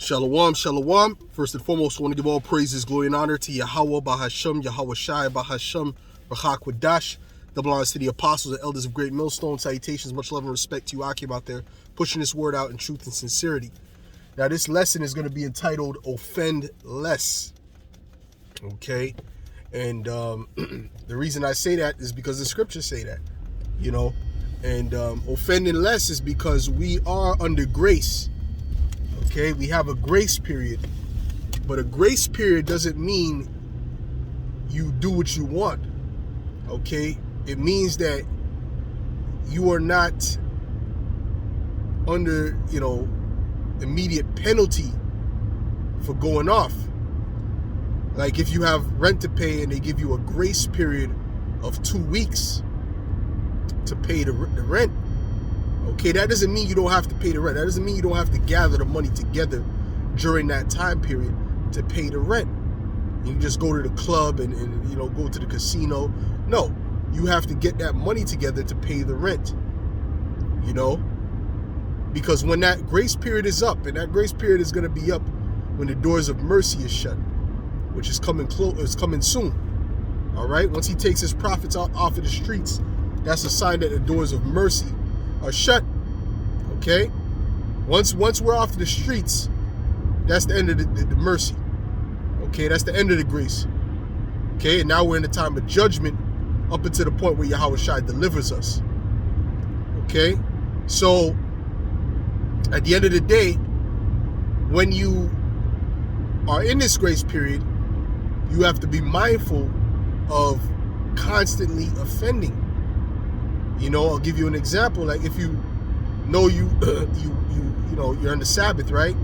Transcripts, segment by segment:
Shalom, shalom. First and foremost, I want to give all praises, glory, and honor to Yahweh, Bahasham, Yahweh Shai, Bahasham, Rachakwadash. Double honors to the apostles and elders of Great Millstone. Salutations, much love and respect to you, Akim, out there, pushing this word out in truth and sincerity. Now, this lesson is going to be entitled Offend Less. Okay? And the reason I say that is because the scriptures say that, you know. And offending less is because we are under grace. Okay, we have a grace period, but a grace period doesn't mean you do what you want. Okay, it means that you are not under, immediate penalty for going off. Like if you have rent to pay and they give you a grace period of 2 weeks to pay the rent. Okay, that doesn't mean you don't have to pay the rent. That doesn't mean you don't have to gather the money together during that time period to pay the rent. You just go to the club and go to the casino. No, you have to get that money together to pay the rent. Because when that grace period is up, and that grace period is going to be up when the doors of mercy is shut, which is coming soon. All right, once he takes his prophets off of the streets, that's a sign that the doors of mercy are shut. Okay, once we're off the streets, that's the end of the mercy. Okay, that's the end of the grace. Okay, and now we're in the time of judgment up until the point where Yahweh Shai delivers us. Okay, so at the end of the day, when you are in this grace period, you have to be mindful of constantly offending. I'll give you an example. Like if you know you're on the Sabbath, right?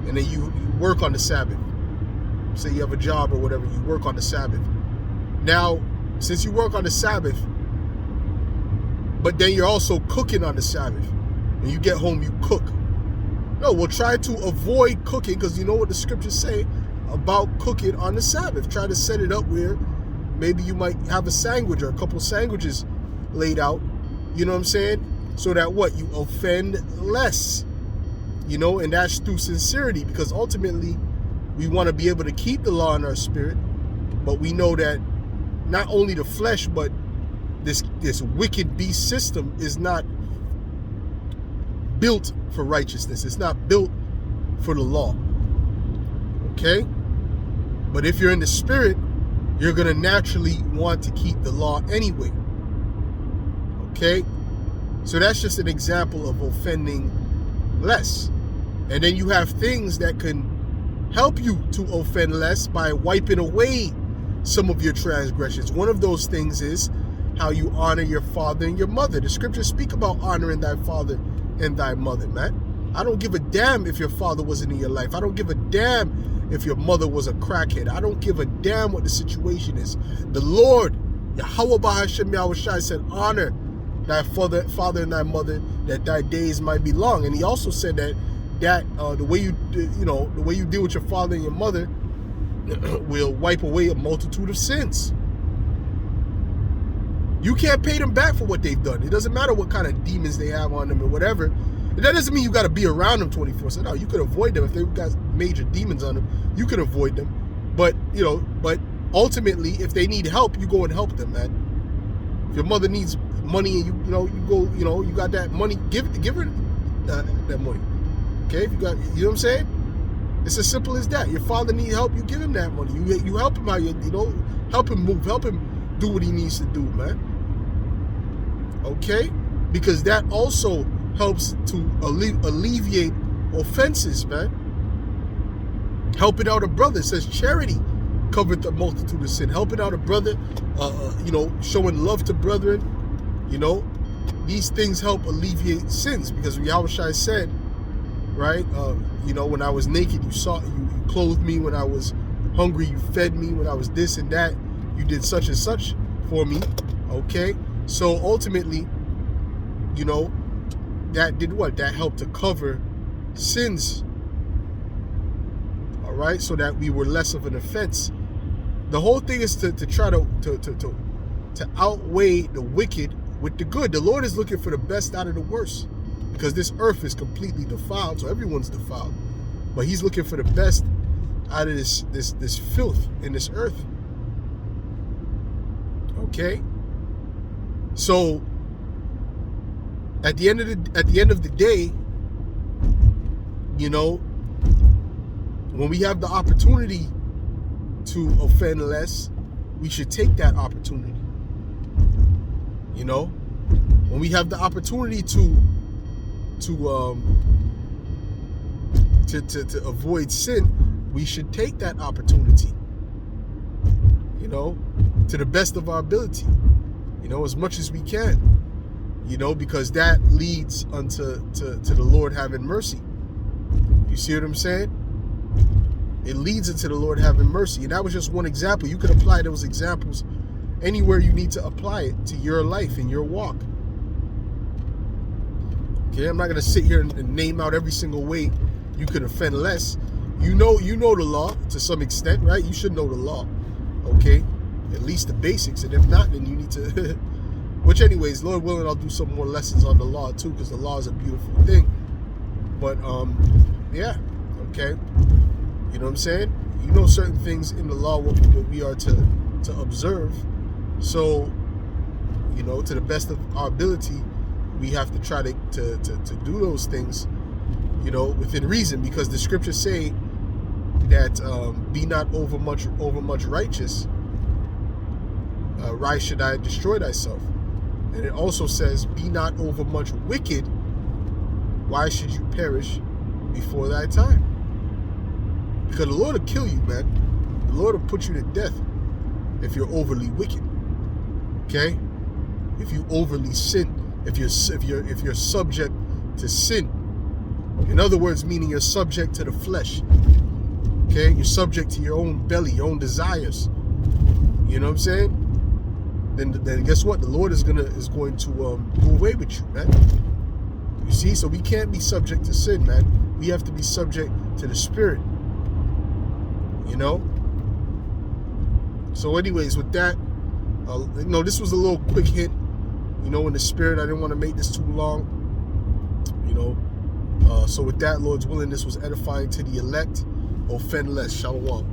And then you work on the Sabbath. Say you have a job or whatever, you work on the Sabbath. Now, since you work on the Sabbath, but then you're also cooking on the Sabbath. When you get home, you cook. No, we'll try to avoid cooking, because you know what the scriptures say about cooking on the Sabbath. Try to set it up where maybe you might have a sandwich or a couple sandwiches laid out, you know what I'm saying? So that you offend less, and that's through sincerity, because ultimately we want to be able to keep the law in our spirit, but we know that not only the flesh, but this wicked beast system is not built for righteousness. It's not built for the law. Okay? But if you're in the spirit, you're going to naturally want to keep the law anyway. Okay, so that's just an example of offending less. And then you have things that can help you to offend less by wiping away some of your transgressions. One of those things is how you honor your father and your mother. The scriptures speak about honoring thy father and thy mother, man. I don't give a damn if your father wasn't in your life. I don't give a damn if your mother was a crackhead. I don't give a damn what the situation is. The Lord, Yahweh Bahasham Yahweh Shai, said, honor thy father and thy mother, that thy days might be long. And he also said that the way you deal with your father and your mother will wipe away a multitude of sins. You can't pay them back for what they've done. It doesn't matter what kind of demons they have on them or whatever. And that doesn't mean you got to be around them 24/7. No, you could avoid them. If they've got major demons on them, you could avoid them. But ultimately, if they need help, you go and help them, man. If your mother needs money and you got that money, give her that money. Okay, if you got, you know what I'm saying? It's as simple as that. Your father needs help, you give him that money. You help him out, help him move, help him do what he needs to do, man. Okay, because that also helps to alleviate offenses, man. Helping out a brother, it says charity covered the multitude of sin. Helping out a brother, showing love to brethren. These things help alleviate sins, because Yahweh Shai said, right? When I was naked, you clothed me. When I was hungry, you fed me. When I was this and that, you did such and such for me. Okay, so ultimately, that did what? That helped to cover sins. All right, so that we were less of an offense. The whole thing is to try to outweigh the wicked with the good. The Lord is looking for the best out of the worst, because this earth is completely defiled, so everyone's defiled. But he's looking for the best out of this filth in this earth. Okay? So at the end of the day, you know, when we have the opportunity to offend less, we should take that opportunity. You know, when we have the opportunity to avoid sin, we should take that opportunity. You know, to the best of our ability. You know, as much as we can. You know, because that leads unto to the Lord having mercy. You see what I'm saying? It leads into the Lord having mercy. And that was just one example. You could apply those examples anywhere you need to apply it to your life and your walk. Okay, I'm not going to sit here and name out every single way you could offend less. You know the law to some extent, right? You should know the law, okay? At least the basics. And if not, then you need to... Which anyways, Lord willing, I'll do some more lessons on the law too, because the law is a beautiful thing. But, yeah, okay? You know what I'm saying? You know certain things in the law what we are to observe. So, you know, to the best of our ability, we have to try to do those things, you know, within reason, because the scriptures say that be not overmuch righteous. Why should I destroy thyself? And it also says, be not overmuch wicked. Why should you perish before thy time? Because the Lord will kill you, man. The Lord will put you to death if you're overly wicked. Okay? If you overly sin, if you're subject to sin. In other words, meaning you're subject to the flesh. Okay? You're subject to your own belly, your own desires. You know what I'm saying? Then guess what? The Lord is going to do away with you, man. You see? So we can't be subject to sin, man. We have to be subject to the Spirit. You know? So anyways, with that, you know, this was a little quick hit, you know, in the Spirit. I didn't want to make this too long, you know. So with that, Lord's willing, this was edifying to the elect. Offend less. Shalom.